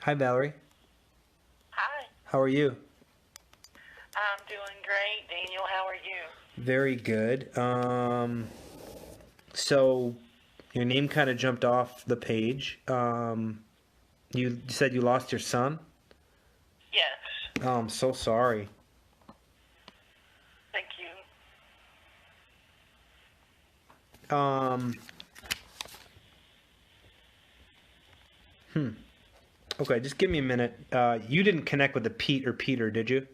Hi, Valerie. Hi, How are you? I'm doing great. Daniel, how are you? Very good. So your name kind of jumped off the page. You said you lost your son. Yes, Oh, I'm so sorry. thank you. Um, okay, just give me a minute. You didn't connect with the Pete or Peter, did you?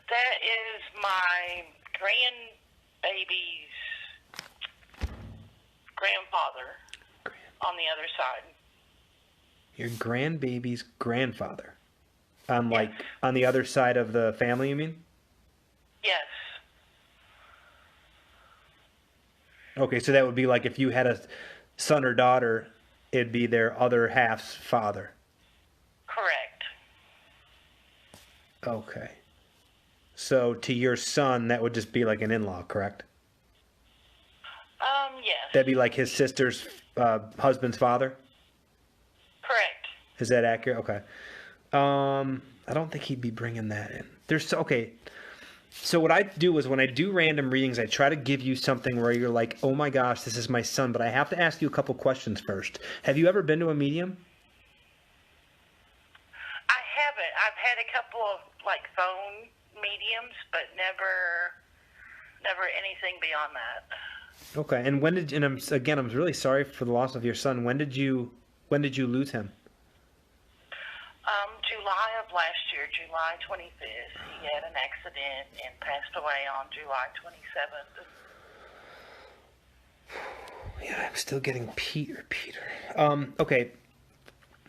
That is my grandbaby's grandfather on the other side. Your grandbaby's grandfather. Yes, On the other side of the family, you mean? yes, Okay, so that would be like if you had a son or daughter, it'd be their other half's father. correct. Okay. So to your son, that would just be like an in-law, correct? Yes, That'd be like his sister's husband's father. correct. Is that accurate? Okay. I don't think he'd be bringing that in. Okay. So what I do is when I do random readings, I try to give you something where you're like, "Oh my gosh, this is my son," but I have to ask you a couple questions first. Have you ever been to a medium? I haven't. I've had a couple of like phone mediums, but never anything beyond that. Okay. And I'm really sorry for the loss of your son. When did you lose him? July of last year, July 25th, he had an accident and passed away on July 27th. Yeah, I'm still getting Peter. Okay.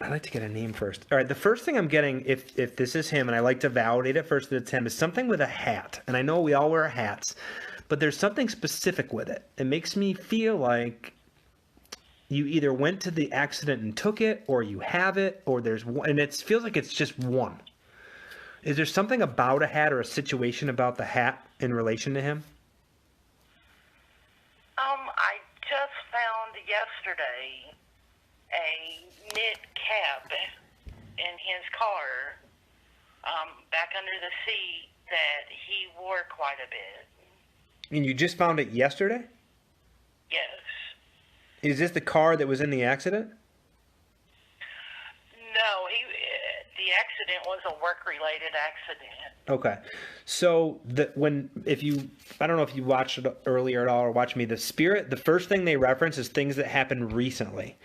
I'd like to get a name first. All right, the first thing I'm getting, if this is him, and I like to validate it first that it's him, is something with a hat. And I know we all wear hats, but there's something specific with it. It makes me feel like you either went to the accident and took it, or you have it, or there's one, and it feels like it's just one. Is there something about a hat or a situation about the hat in relation to him? I just found yesterday a knit cap in his car, back under the seat that he wore quite a bit. And you just found it yesterday? Yes. Is this the car that was in the accident? No, the accident was a work-related accident. Okay. So I don't know if you watched it earlier at all or watched me, the first thing they reference is things that happened recently.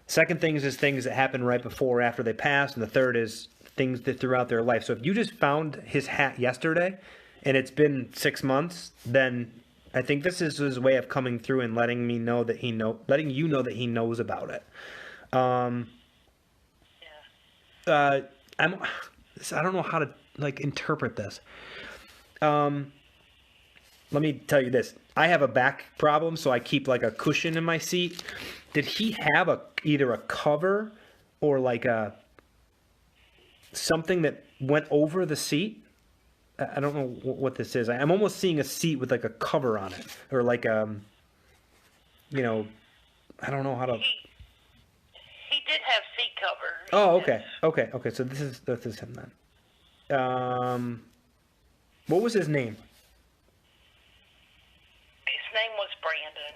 Second things is things that happened right before or after they passed, and the third is things that throughout their life. So if you just found his hat yesterday and it's been 6 months, then I think this is his way of coming through and letting you know that he knows about it. Um, Yeah. uh, I'm, I don't know how to like interpret this. Um, Let me tell you this. I have a back problem, so I keep like a cushion in my seat. Did he have either a cover or like a something that went over the seat? I don't know what this is. I'm almost seeing a seat with like a cover on it, or like you know, I don't know how to. He did have seat covers. Oh, Yes. okay. So this is him then. What was his name? His name was Brandon.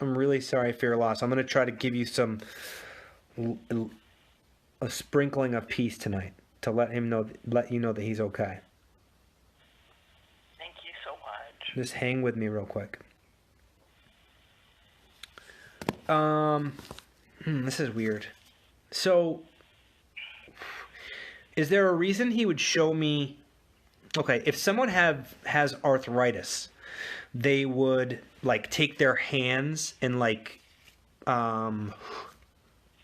I'm really sorry for your loss. I'm gonna try to give you a sprinkling of peace tonight to let you know that he's okay. Thank you so much. Just hang with me real quick. Um, this is weird. So, is there a reason he would show me? Okay, if someone has arthritis, they would like take their hands and um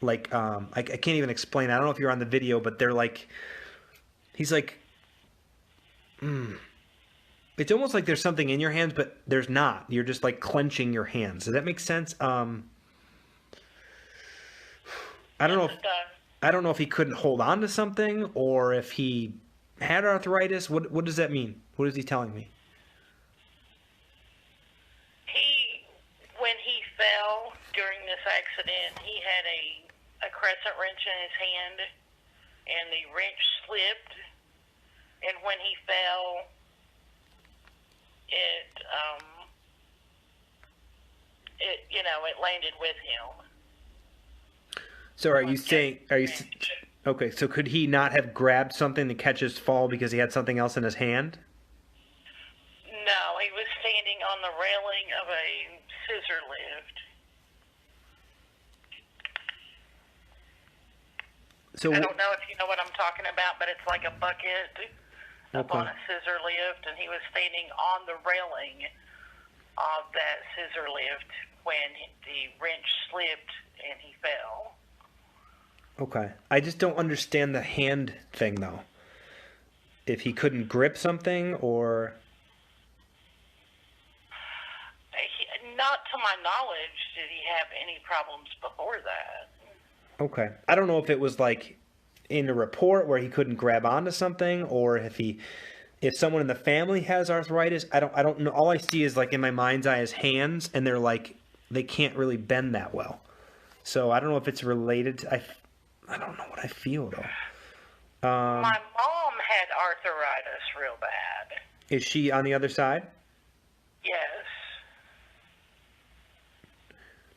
I can't even explain. I don't know if you're on the video, but they're like he's like it's almost like there's something in your hands, but there's not. You're just like clenching your hands. Does that make sense? I don't Yes, know if it does. I don't know if he couldn't hold on to something or if he had arthritis. What does that mean? What is he telling me? When he fell, during this accident, he had a crescent wrench in his hand, and the wrench slipped, and when he fell, it landed with him. So okay, so could he not have grabbed something to catch his fall because he had something else in his hand? No, he was standing on the railing of a scissor lift. So I don't know if you know what I'm talking about, but it's like a bucket up on a scissor lift, and he was standing on the railing of that scissor lift when the wrench slipped and he fell. Okay. I just don't understand the hand thing, though. If he couldn't grip something, or... Not to my knowledge did he have any problems before that. Okay. I don't know if it was, like, in a report where he couldn't grab onto something, or if someone in the family has arthritis. I don't know. All I see is, like, in my mind's eye is hands, and they're, like, they can't really bend that well. So I don't know if it's related to... I don't know what I feel, though. My mom had arthritis real bad. Is she on the other side? Yes.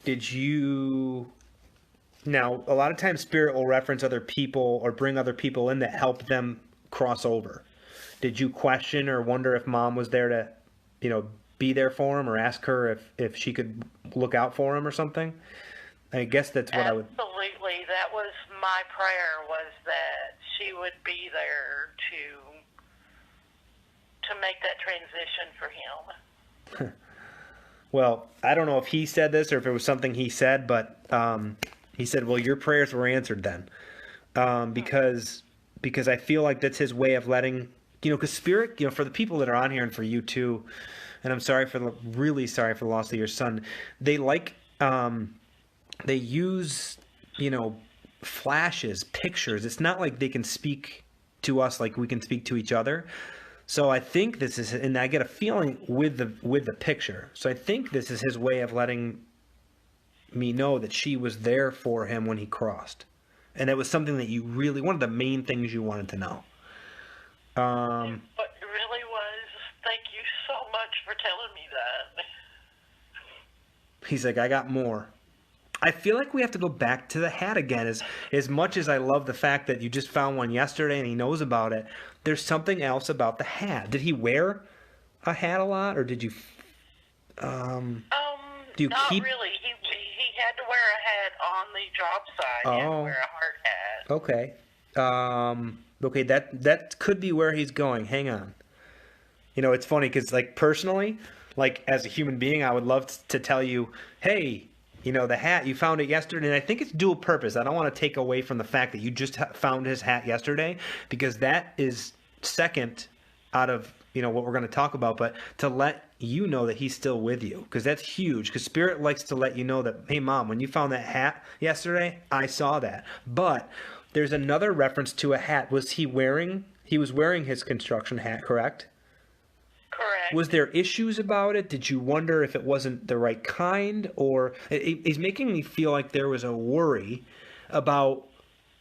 Did you... Now, a lot of times Spirit will reference other people or bring other people in that help them cross over. Did you question or wonder if Mom was there to, be there for him, or ask her if she could look out for him or something? I guess that's what I would... Absolutely. That was my prayer, was that she would be there to make that transition for him. Well, I don't know if he said this or if it was something he said, but he said, well, your prayers were answered then. Because I feel like that's his way of letting, because Spirit, for the people that are on here and for you too, and I'm really sorry for the loss of your son, they use, flashes, pictures. It's not like they can speak to us like we can speak to each other. So I think this is, and I get a feeling with the picture. So I think this is his way of letting me know that she was there for him when he crossed. And it was something that you really, one of the main things you wanted to know. It really was. Thank you so much for telling me that. He's like, I got more. I feel like we have to go back to the hat again. As much as I love the fact that you just found one yesterday and he knows about it, there's something else about the hat. Did he wear a hat a lot, or did you? Do you not keep? Really. He had to wear a hat on the job site. He had to wear a hard hat. Okay. Okay. That could be where he's going. Hang on. It's funny because, like, personally, like, as a human being, I would love to tell you, hey, the hat, you found it yesterday, and I think it's dual purpose. I don't want to take away from the fact that you just found his hat yesterday, because that is second out of, what we're going to talk about, but to let you know that he's still with you, because that's huge, because Spirit likes to let you know that, hey, Mom, when you found that hat yesterday, I saw that. But there's another reference to a hat. He was wearing his construction hat, correct? Correct. Was there issues about it? Did you wonder if it wasn't the right kind? Or it's making me feel like there was a worry about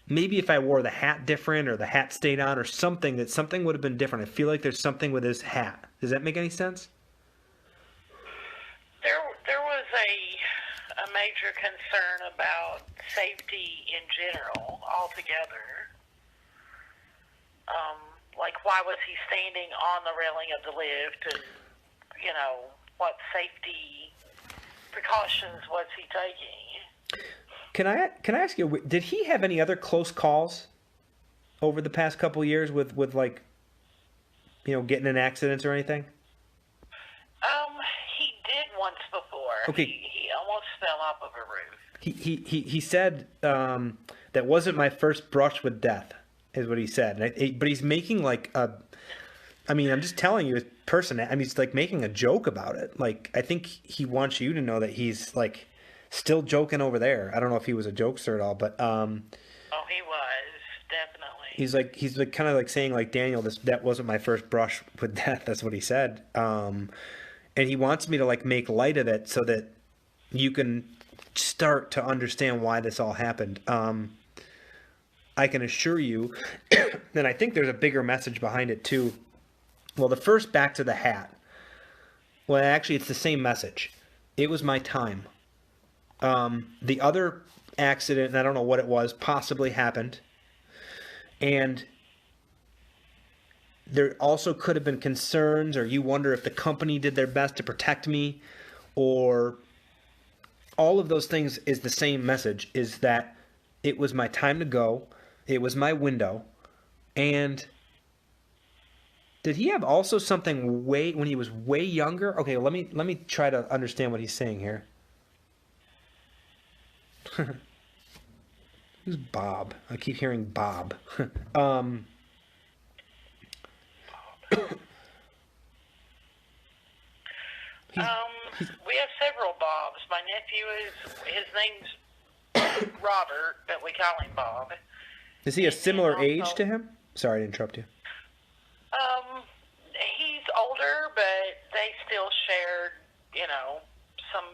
maybe if I wore the hat different, or the hat stayed on, or something, that something would have been different. I feel like there's something with his hat. Does that make any sense? There was a major concern about safety in general altogether. Like, why was he standing on the railing of the lift, and, what safety precautions was he taking? Can I ask you, did he have any other close calls over the past couple of years with like, getting in accidents or anything? He did once before. Okay. He almost fell off of a roof. He said, that wasn't my first brush with death, is what he said. But he's making like I'm just telling you, his person. He's like making a joke about it. Like, I think he wants you to know that he's like still joking over there. I don't know if he was a jokester at all, but Oh, he was, definitely. He's like kind of like saying, like, Daniel, that wasn't my first brush with death. That's what he said. And he wants me to like make light of it so that you can start to understand why this all happened. I can assure you, and I think there's a bigger message behind it too. Well, the first, back to the hat. Well, actually, it's the same message. It was my time. The other accident, and I don't know what it was, possibly happened. And there also could have been concerns, or you wonder if the company did their best to protect me, or all of those things is the same message, is that it was my time to go. It was my window. And did he have also something when he was way younger? Okay, let me try to understand what he's saying here. Who's Bob? I keep hearing Bob. We have several Bobs. My nephew his name's Robert, but we call him Bob. Is he a similar age to him? Sorry to interrupt you. He's older, but they still shared, some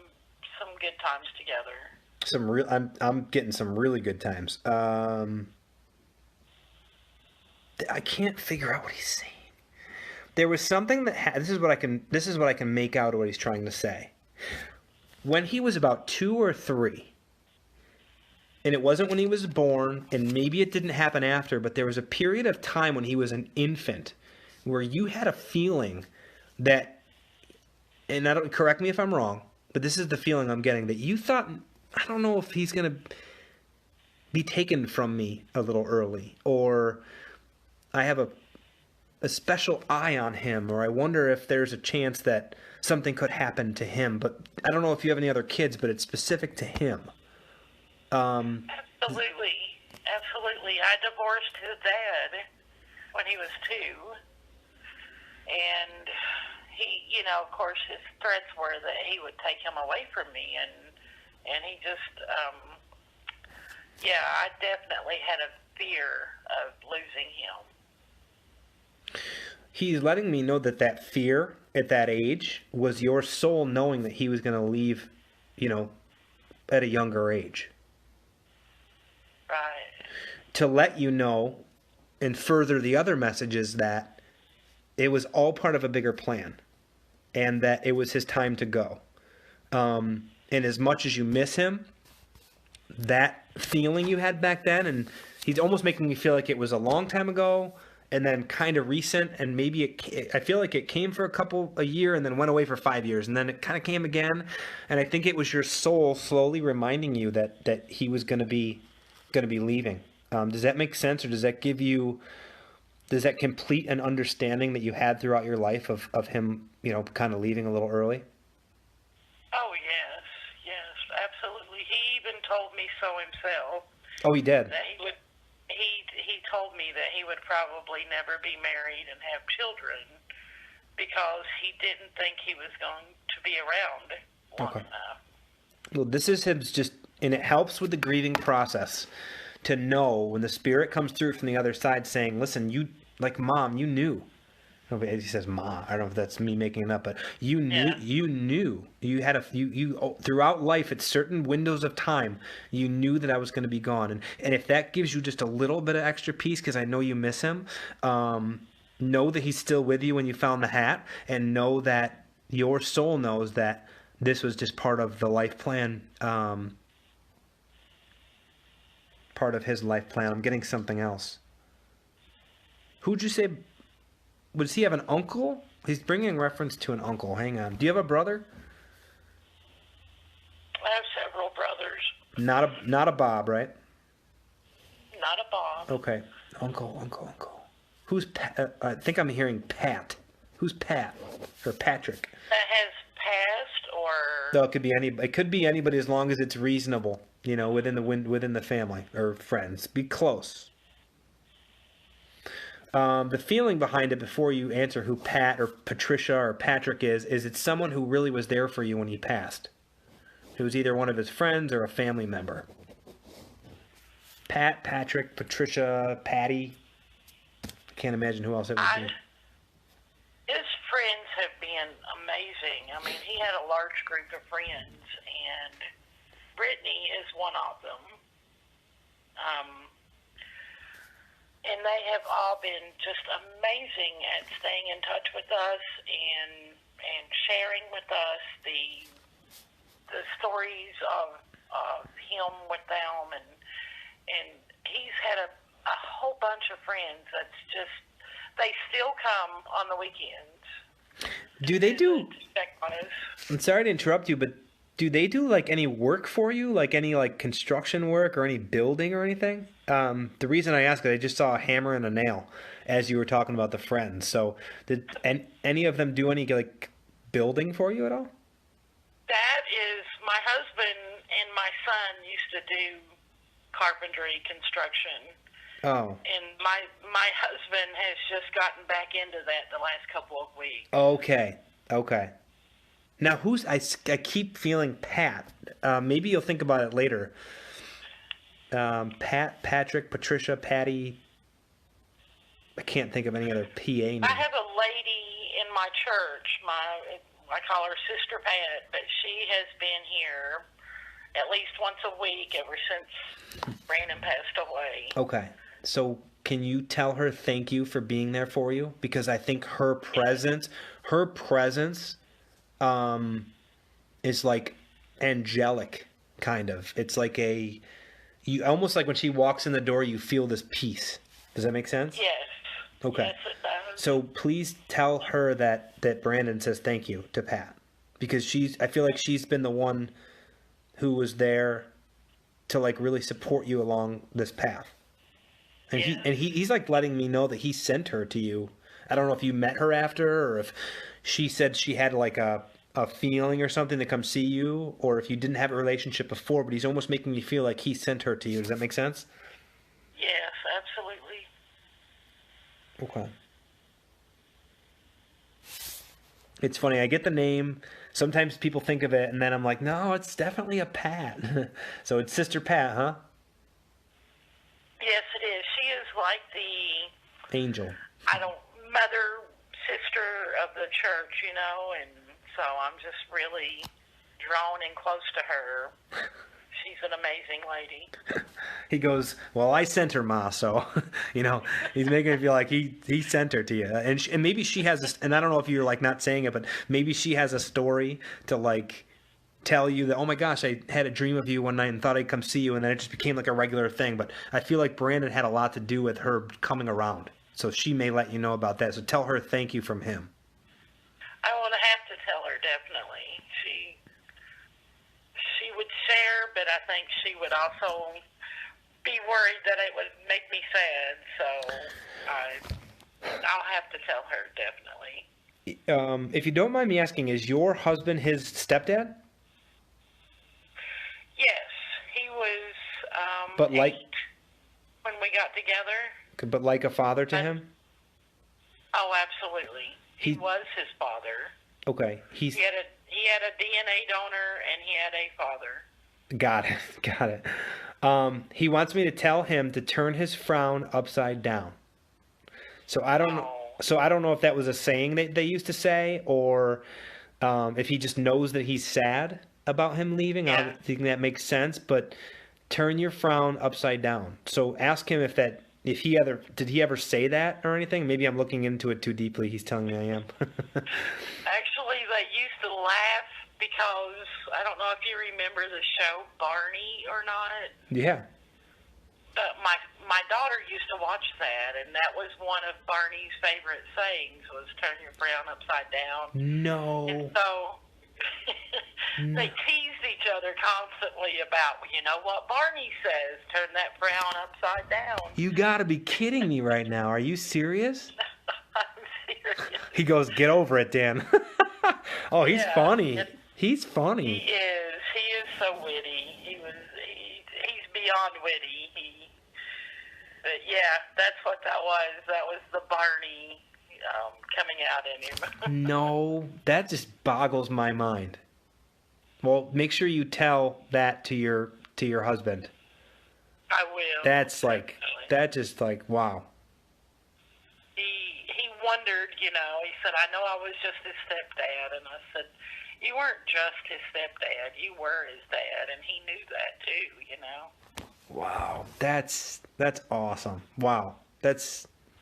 good times together. I'm getting some really good times. I can't figure out what he's saying. There was something that this is what I can make out of what he's trying to say. When he was about 2 or 3, and it wasn't when he was born, and maybe it didn't happen after, but there was a period of time when he was an infant where you had a feeling that, and correct me if I'm wrong, but this is the feeling I'm getting, that you thought, I don't know if he's going to be taken from me a little early, or I have a special eye on him, or I wonder if there's a chance that something could happen to him. But I don't know if you have any other kids, but it's specific to him. Absolutely. I divorced his dad when he was 2. And he, of course, his threats were that he would take him away from me. And he just, I definitely had a fear of losing him. He's letting me know that fear at that age was your soul knowing that he was going to leave, at a younger age. Right. To let you know and further the other messages that it was all part of a bigger plan and that it was his time to go. And as much as you miss him, that feeling you had back then, and he's almost making me feel like it was a long time ago, and then kind of recent, and maybe I feel like it came for a year and then went away for 5 years, and then it kind of came again. And I think it was your soul slowly reminding you that he was going to be leaving. Does that make sense, or does that complete an understanding that you had throughout your life of him, kind of leaving a little early? Oh, yes, absolutely. He even told me so himself. Oh, he did? That he would. He told me that he would probably never be married and have children because he didn't think he was going to be around long enough. Well, this is him and it helps with the grieving process to know when the spirit comes through from the other side saying, listen, you, like Mom, you knew. He says Ma. I don't know if that's me making it up, but you knew. Yeah. You knew. You had you throughout life at certain windows of time. You knew that I was going to be gone, and if that gives you just a little bit of extra peace, because I know you miss him. Know that he's still with you when you found the hat, and know that your soul knows that this was just part of the life plan. Part of his life plan. I'm getting something else. Who'd you say? Does he have an uncle? He's bringing reference to an uncle. Hang on. Do you have a brother? I have several brothers. Not a Bob, right? Not a Bob. Okay. Uncle. Who's Pat? I think I'm hearing Pat. Who's Pat? Or Patrick? That has passed, or... No, it could be anybody. It could be anybody as long as it's reasonable, within the family or friends. Be close. The feeling behind it, before you answer who Pat or Patricia or Patrick is it's someone who really was there for you when he passed. It was either one of his friends or a family member. Pat, Patrick, Patricia, Patty. I can't imagine who else it would be. His friends have been amazing. I mean, he had a large group of friends, and Brittany is one of them. And they have all been just amazing at staying in touch with us and sharing with us the stories of him with them, and he's had a whole bunch of friends that's just, they still come on the weekends. Do they do? Check on us. I'm sorry to interrupt you, but do they do like any work for you, like any like construction work or any building or anything? The reason I ask is I just saw a hammer and a nail as you were talking about the friends. So did any of them do any like building for you at all? That is, my husband and my son used to do carpentry construction. Oh. And my husband has just gotten back into that the last couple of weeks. Okay. Now, I keep feeling Pat. Maybe you'll think about it later. Pat, Patrick, Patricia, Patty. I can't think of any other PA name. I have a lady in my church, I call her Sister Pat, but she has been here at least once a week ever since Brandon passed away. Okay. So can you tell her thank you for being there for you? Because I think her presence is like angelic, kind of. It's like you almost like when she walks in the door, you feel this peace. Does that make sense? Yes. Okay. Yes, it does. So please tell her that Brandon says thank you to Pat, because I feel like she's been the one who was there to like really support you along this path. And he's like letting me know that he sent her to you. I don't know if you met her after, or if she said she had like a feeling or something to come see you, or if you didn't have a relationship before, but he's almost making me feel like he sent her to you. Does that make sense? Yes, absolutely. Okay. It's funny, I get the name. Sometimes people think of it, and then I'm like, no, it's definitely a Pat. So it's Sister Pat, huh? Yes, it is. She is like the Angel. mother, sister of the church, and so I'm just really drawn in close to her. She's an amazing lady. He goes, well, I sent her, Ma, so, he's making me feel like he sent her to you. And maybe she has, and I don't know if you're, like, not saying it, but maybe she has a story to, like, tell you that, oh, my gosh, I had a dream of you one night and thought I'd come see you, and then it just became, like, a regular thing. But I feel like Brandon had a lot to do with her coming around. So she may let you know about that. So tell her thank you from him. I will have to tell her, definitely. She would share, but I think she would also be worried that it would make me sad. So I'll have to tell her, definitely. If you don't mind me asking, is your husband his stepdad? Yes, he was But like 8 when we got together. But like a father to him? Oh, absolutely. He was his father. Okay. He had a DNA donor, and he had a father. Got it. He wants me to tell him to turn his frown upside down. So I don't know if that was a saying that they used to say, or if he just knows that he's sad about him leaving. Yeah. I don't think that makes sense, but turn your frown upside down. So ask him did he ever say that or anything? Maybe I'm looking into it too deeply. He's telling me I am. Actually, they used to laugh because, I don't know if you remember the show Barney or not. Yeah. But my daughter used to watch that, and that was one of Barney's favorite sayings, was turn your frown upside down. No. And so they teased each other constantly about, you know what Barney says, turn that frown upside down. You gotta be kidding me right now. Are you serious? I'm serious. He goes, get over it, Dan. Oh, he's funny. He's funny. He is so witty. He's beyond witty. But yeah, that's what that was. That was the Barney coming out in him. No, that just boggles my mind. Well, make sure you tell that to your husband. I will. That's like, definitely. that just like, wow. He wondered, he said, I know I was just his stepdad, and I said, you weren't just his stepdad. You were his dad, and he knew that too. You know. Wow, that's awesome. Wow,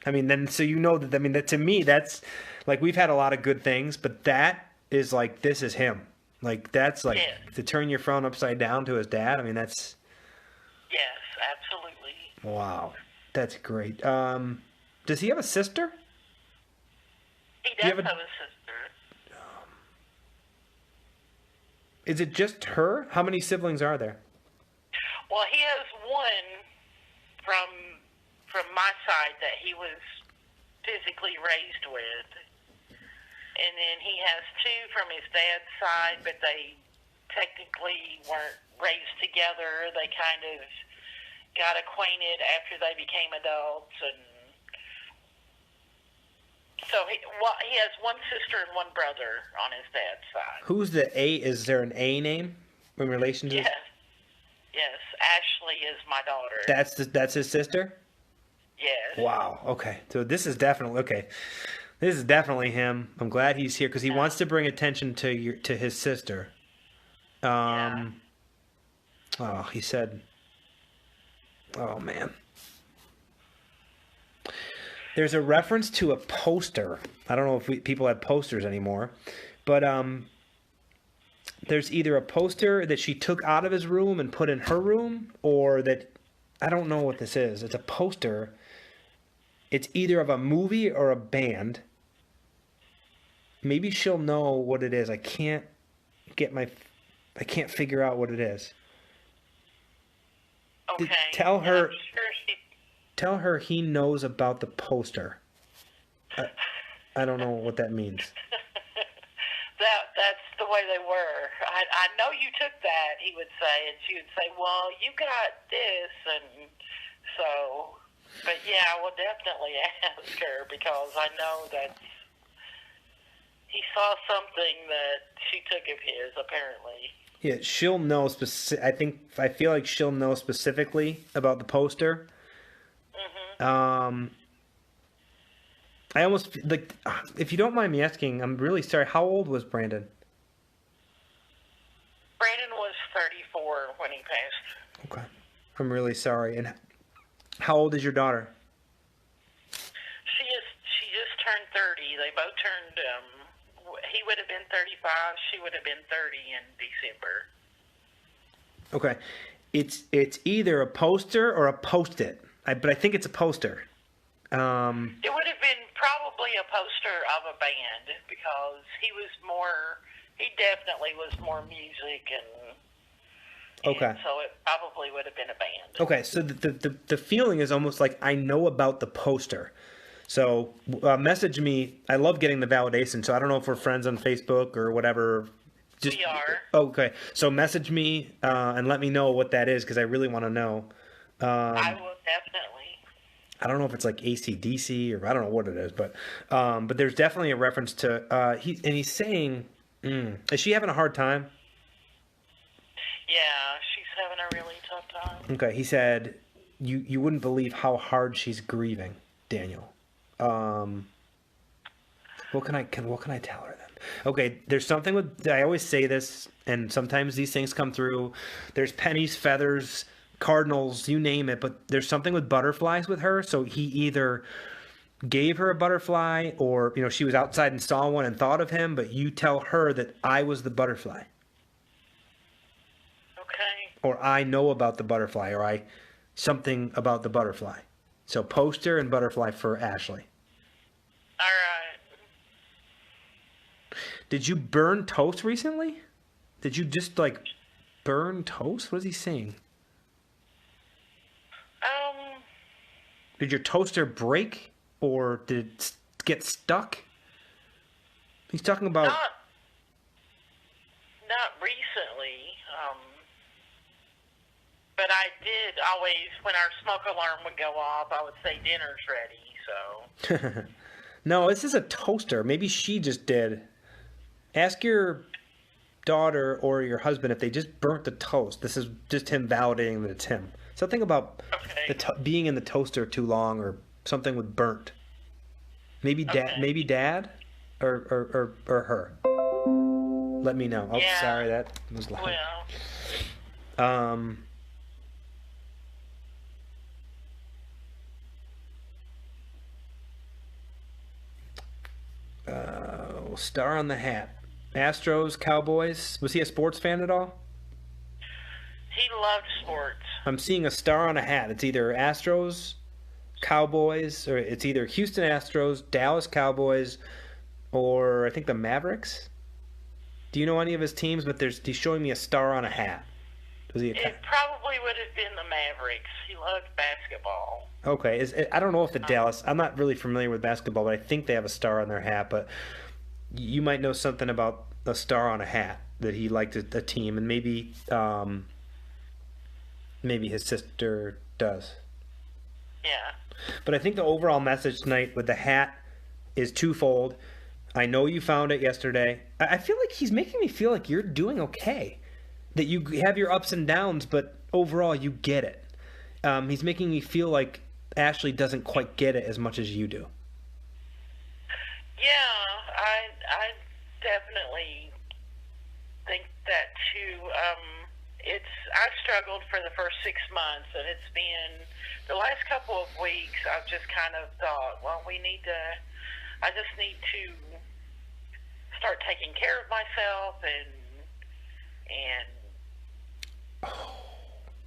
I mean, then so you know that. I mean, that to me, that's like we've had a lot of good things, but that is like this is him. Like that's like Yes. to turn your phone upside down to his dad. I mean, that's Yes, absolutely. wow, that's great. Does he have a sister? He you does have have a- a sister. Is it just her? How many siblings are there? Well, he has one from my side that he was physically raised with, and then he has two from his dad's side, but they technically weren't raised together. They kind of got acquainted after they became adults, and so he has one sister and one brother on his dad's side. Who's the A? Is there an A name in relation to? Yes, yes. Ashley is my daughter. That's his sister. Yes. Wow. Okay. So this is definitely okay. This is definitely him. I'm glad he's here because he wants to bring attention to his sister. Oh, he said. Oh man. There's a reference to a poster. I don't know if people have posters anymore, but there's either a poster that she took out of his room and put in her room, or that I don't know what this is. It's a poster. It's either of a movie or a band. Maybe she'll know what it is. I can't figure out what it is. Okay. Tell her- I'm sure she. Tell her he knows about the poster. I don't know what that means. That's the way they were. I know you took that, he would say, and she would say, well, you got this, and so, but yeah, I will definitely ask her, because I know that he saw something that she took of his, apparently. Yeah, she'll know I feel like she'll know specifically about the poster. I almost like, if you don't mind me asking, I'm really sorry. How old was Brandon? Brandon was 34 when he passed. Okay, I'm really sorry. And how old is your daughter? She just turned 30. They both turned. He would have been 35. She would have been 30 in December. Okay, it's either a poster or a post-it. But I think it's a poster. It would have been probably a poster of a band, because he definitely was more music, and Okay. and so it probably would have been a band. Okay, so the feeling is almost like I know about the poster. So message me. I love getting the validation. So I don't know if we're friends on Facebook or whatever. We are. Okay, so message me and let me know what that is, because I really want to know. I will definitely. I don't know if it's like AC/DC or I don't know what it is, but there's definitely a reference to he's saying, is she having a hard time? Yeah, she's having a really tough time. Okay, he said, you wouldn't believe how hard she's grieving, Daniel. What can I tell her then? Okay, there's something with, I always say this, and sometimes these things come through. There's pennies, feathers, cardinals, you name it, but there's something with butterflies with her. So he either gave her a butterfly, or she was outside and saw one and thought of him, but you tell her that I was the butterfly. Okay. Or I know about the butterfly, or something about the butterfly. So poster and butterfly for Ashley. All right. Did you burn toast recently? Did you just burn toast? What is he saying? Did your toaster break, or did it get stuck? He's talking about. Not recently. But I did always, when our smoke alarm would go off, I would say dinner's ready. So. No, this is a toaster. Maybe she just did. Ask your daughter or your husband if they just burnt the toast. This is just him validating that it's him. Something about being in the toaster too long, or something with burnt. Maybe dad, or her. let me know. Oh, Yeah. sorry, that was loud. Well, Star on the hat. Astros, Cowboys. Was he a sports fan at all? he loved sports. I'm seeing a star on a hat. It's either Astros, Cowboys, or it's either Houston Astros, Dallas Cowboys, or I think the Mavericks. Do you know any of his teams? But he's showing me a star on a hat. Was he a It probably would have been the Mavericks. He loved basketball. Okay, I don't know if the Dallas. I'm not really familiar with basketball, but I think they have a star on their hat. But you might know something about a star on a hat that he liked a team, and maybe his sister does. Yeah. But I think the overall message tonight with the hat is twofold. I know you found it yesterday. I feel like he's making me feel like you're doing okay. That you have your ups and downs, but overall you get it. He's making me feel like Ashley doesn't quite get it as much as you do. Yeah, I definitely think that too. I've struggled for the first 6 months, and it's been the last couple of weeks. I've just kind of thought, well, I just need to start taking care of myself and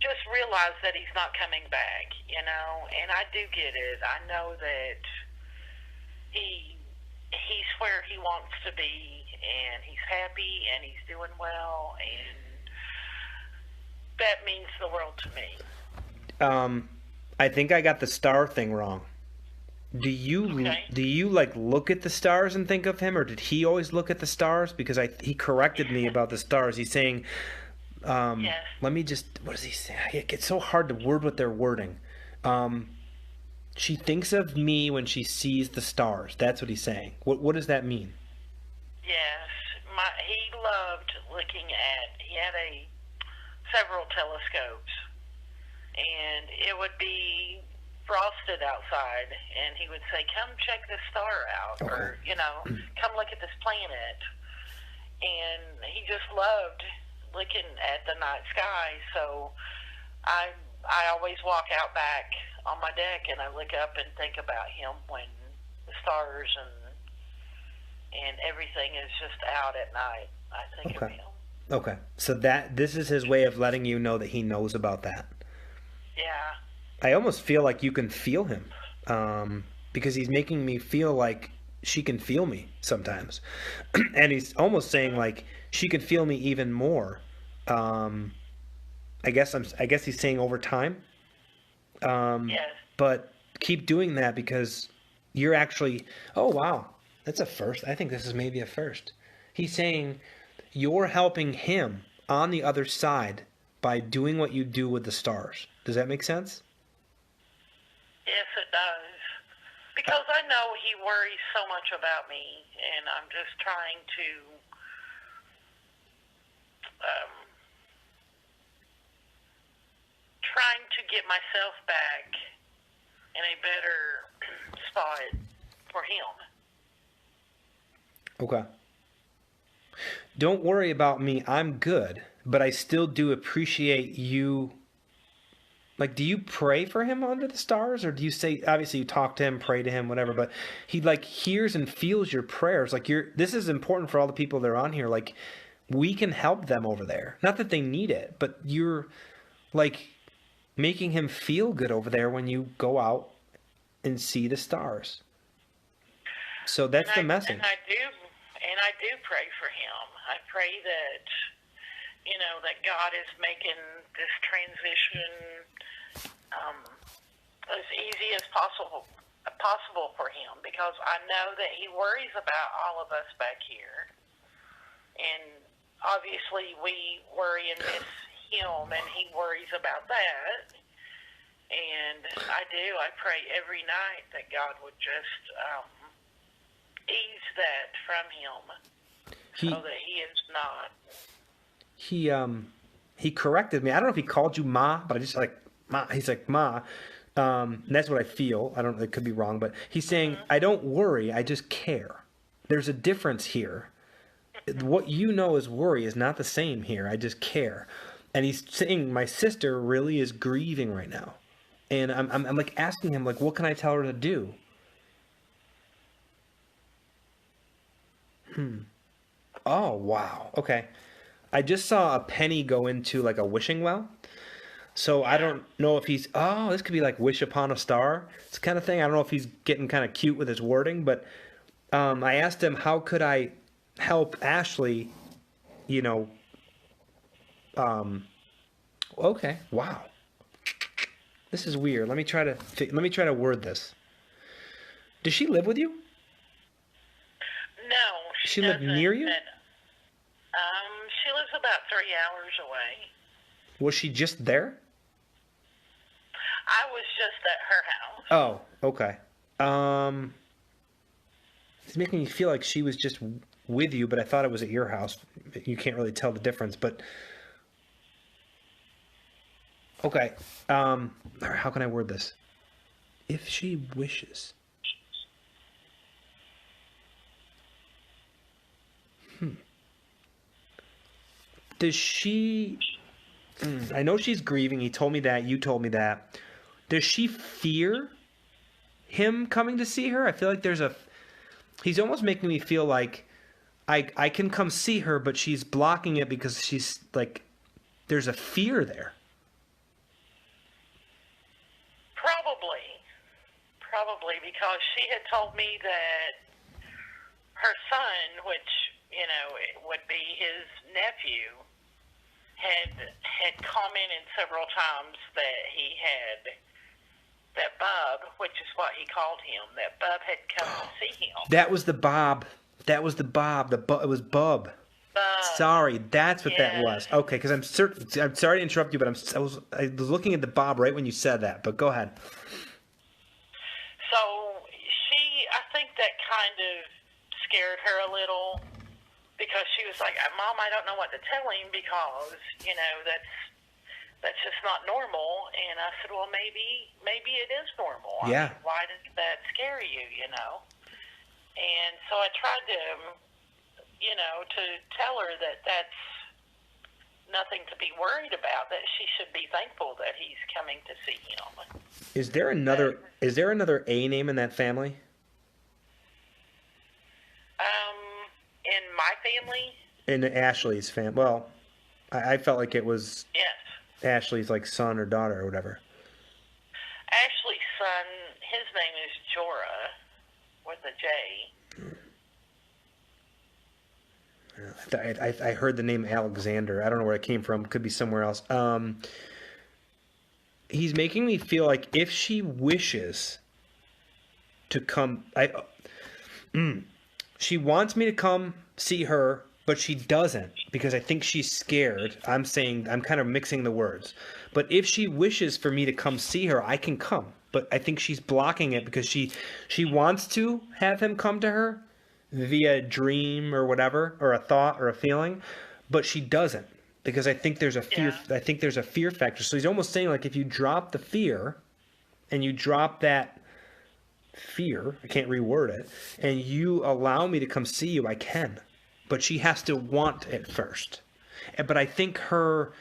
just realize that he's not coming back, and I do get it. I know that he's where he wants to be, and he's happy, and he's doing well, and that means the world to me. I think I got the star thing wrong. Do you look at the stars and think of him, or did he always look at the stars? Because he corrected me about the stars. He's saying, Yes. let me just, what does he say? It's so hard to word what they're wording. She thinks of me when she sees the stars. That's what he's saying. What does that mean? Yes, he loved looking at. He had several telescopes, and it would be frosted outside, and he would say, "Come check this star out," or "Come look at this planet." And he just loved looking at the night sky. So I always walk out back on my deck, and I look up and think about him when the stars and everything is just out at night. I think of him. Okay. So this is his way of letting you know that he knows about that. Yeah. I almost feel like you can feel him, because he's making me feel like she can feel me sometimes. And he's almost saying like she could feel me even more. I guess he's saying over time. Yes. But keep doing that, because you're actually, oh wow, that's a first. I think this is maybe a first. He's saying you're helping him on the other side by doing what you do with the stars. Does that make sense? Yes, it does. Because I know he worries so much about me, and I'm just trying to get myself back in a better spot for him. Okay. Don't worry about me. I'm good, but I still do appreciate you. Like, do you pray for him under the stars, or do you say, obviously you talk to him, pray to him, whatever, but he like hears and feels your prayers. Like this is important for all the people that are on here. Like, we can help them over there. Not that they need it, but you're like making him feel good over there when you go out and see the stars. So that's the message. And I do pray for him. I pray that, that God is making this transition as easy as possible for him, because I know that he worries about all of us back here. And obviously we worry and miss him, and he worries about that. And I pray every night that God would just ease that from him, so that he is not. He corrected me. I don't know if he called you Ma, but I just like Ma. He's like Ma. And that's what I feel. I don't. It could be wrong, but he's saying I don't worry. I just care. There's a difference here. what you know as worry is not the same here. I just care. And he's saying my sister really is grieving right now. And I'm like asking him, like, what can I tell her to do? Oh, wow. Okay. I just saw a penny go into like a wishing well. So I don't know if he's, oh, this could be like wish upon a star. It's kind of thing. I don't know if he's getting kind of cute with his wording, but I asked him, how could I help Ashley, you know, okay, wow. This is weird. Let me try to word this. Does she live with you? No, She live doesn't. near you? She lives about 3 hours away. Was she just there? I was just at her house. Oh, okay. It's making me feel like she was just with you, but I thought it was at your house. You can't really tell the difference, but okay. How can I word this? If she wishes. Does she? I know she's grieving. He told me that. You told me that. Does she fear him coming to see her? I feel like he's almost making me feel like I can come see her, but she's blocking it because she's like, there's a fear there. Probably because she had told me that her son, which, you know, it would be his nephew, had commented several times that he had, that Bub, which is what he called him, that Bub had come to see him. That was the Bob. It was Bub. Sorry, that's what that was. Okay, because I'm sorry to interrupt you, but I was looking at the Bob right when you said that. But go ahead. So I think that kind of scared her a little because she was like, "Mom, I don't know what to tell him because, you know, that's just not normal." And I said, "Well, maybe it is normal. Yeah. I mean, why does that scare you, you know?" And so I tried to, you know, to tell her that that's nothing to be worried about, that she should be thankful that he's coming to see him. Is there another A name in that family? In my family? In Ashley's family. Well, I felt like it was Yes. Ashley's like son or daughter or whatever. Ashley's son, his name is Jorah, with a J. I heard the name Alexander. I don't know where it came from. Could be somewhere else. He's making me feel like if she wishes to come, she wants me to come see her, but she doesn't because I think she's scared. I'm kind of mixing the words. But if she wishes for me to come see her, I can come. But I think she's blocking it because she wants to have him come to her via a dream or whatever, or a thought or a feeling, but she doesn't because I think there's a fear. Yeah. I think there's a fear factor. So he's almost saying like if you drop the fear and you drop that fear, I can't reword it, and you allow me to come see you, I can. But she has to want it first. But I think her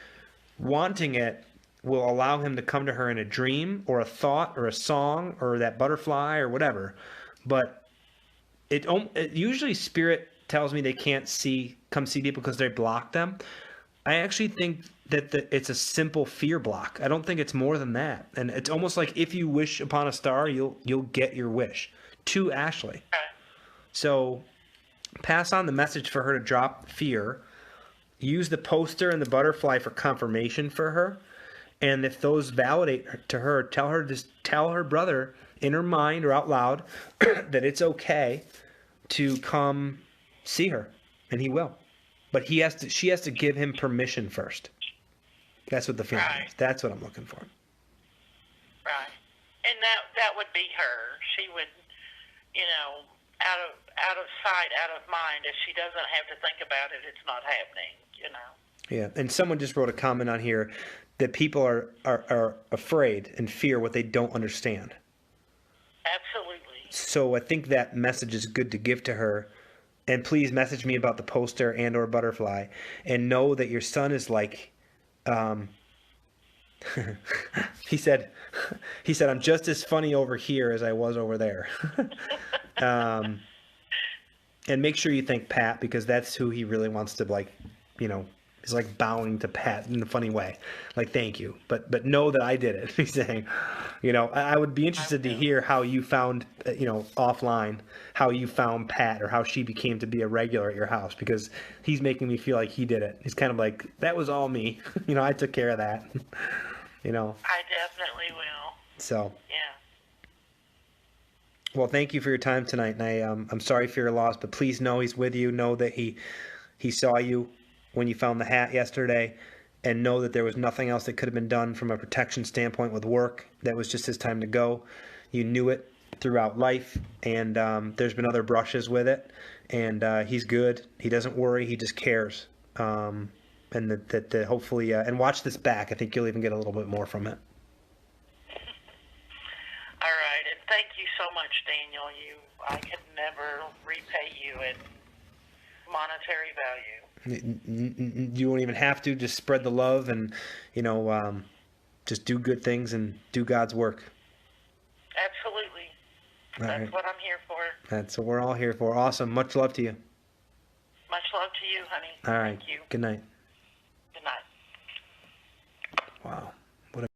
wanting it will allow him to come to her in a dream or a thought or a song or that butterfly or whatever. But it usually spirit tells me they can't come see people because they block them. I actually think that it's a simple fear block. I don't think it's more than that. And it's almost like if you wish upon a star, you'll get your wish. To Ashley. So pass on the message for her to drop fear. Use the poster and the butterfly for confirmation for her. And if those validate to her, tell her brother in her mind or out loud that it's okay to come see her, and he will. But she has to give him permission first. That's what the feeling is. That's what I'm looking for. Right. And that would be her. She would, you know, out of sight, out of mind. If she doesn't have to think about it, it's not happening, you know. Yeah, and someone just wrote a comment on here that people are afraid and fear what they don't understand. Absolutely. So I think that message is good to give to her And please message me about the poster and or butterfly, and know that your son is like, he said, I'm just as funny over here as I was over there. And make sure you thank Pat, because that's who he really wants to, like, he's like bowing to Pat in a funny way, like, thank you, but know that I did it. He's saying, I would be interested to hear how you found, offline, how you found Pat, or how she became to be a regular at your house, because he's making me feel like he did it. He's kind of like, that was all me. I took care of that. I definitely will. So. Yeah. Well, thank you for your time tonight, and I'm sorry for your loss, but please know he's with you. Know that he saw you when you found the hat yesterday, and know that there was nothing else that could have been done from a protection standpoint with work. That was just his time to go. You knew it throughout life, and there's been other brushes with it, and he's good. He doesn't worry. He just cares, and that hopefully, and watch this back. I think you'll even get a little bit more from it. All right, and thank you so much, Daniel. I could never repay you in monetary value. You won't even have to. Just spread the love, and just do good things and do God's work. Absolutely. That's what I'm here for. That's what we're all here for. Awesome. Much love to you. Much love to you, honey. All right. Thank you. Good night. Good night. Wow.